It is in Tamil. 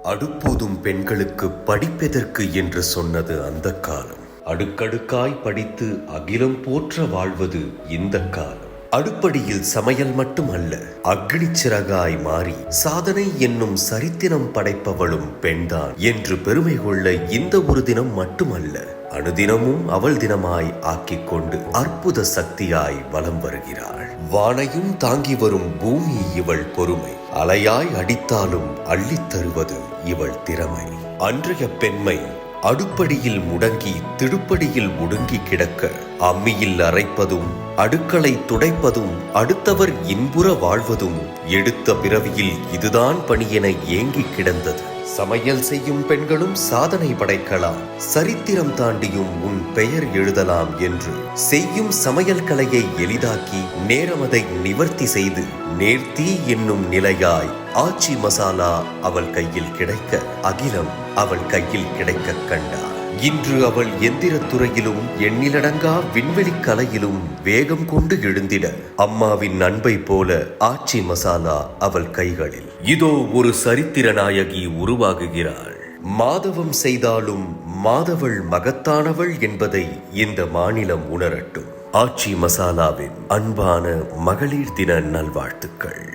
அடுப்பூதும் பெண்களுக்கு படிப்பெதற்கு என்று சொன்னது அந்த காலம். அடுக்கடுக்காய் படித்து அகிலம் போற்ற வாழ்வது இந்த காலம். அடுப்படியில் சமையல் மட்டுமல்ல, அக்னி சிறகாய் மாறி சாதனை என்னும் சரித்திரம் படைப்பவளும் பெண்தான் என்று பெருமை கொள்ள இந்த ஒரு தினம் மட்டுமல்ல, அனுதினமும் அவள் தினமாய் ஆக்கிக் கொண்டு அற்புத சக்தியாய் வலம் வருகிறாள். வானையும் தாங்கி வரும் பூமி இவள் பொறுமை, அலையாய் அடித்தாலும் அள்ளித் தருவது இவள் திறமை. அன்றைய பெண்மை அடுப்படியில் முடங்கி திடுப்படியில் ஒடுங்கி கிடக்க, அம்மியில் அரைப்பதும் அடுக்களை துடைப்பதும் அடுத்தவர் இன்புற வாழ்வதும் எடுத்த பிறவியில் இதுதான் பணி என ஏங்கி கிடந்தது. சமையல் செய்யும் பெண்களும் சாதனை படைக்கலாம், சரித்திரம் தாண்டியும் உன் பெயர் எழுதலாம் என்று செய்யும் சமையல் கலையை எளிதாக்கி நேரம் அதை நிவர்த்தி செய்து நேர்த்தி என்னும் நிலையாய் ஆச்சி மசாலா அவள் கையில் கிடைக்க, அகிலம் அவள் கையில் கிடைக்க கண்டார். இன்று அவள் எந்திரத் துறையிலும் எண்ணிலடங்கா விண்வெளி கலையிலும் வேகம் கொண்டு எழுந்திட, அம்மாவின் அன்பை போல ஆச்சி மசாலா அவள் கைகளில். இதோ ஒரு சரித்திர நாயகி உருவாகுகிறாள். மாதவம் செய்தாலும் மாதவள் மகத்தானவள் என்பதை இந்த மாநிலம் உணரட்டும். ஆச்சி மசாலாவின் அன்பான மகளிர் தின நல்வாழ்த்துக்கள்.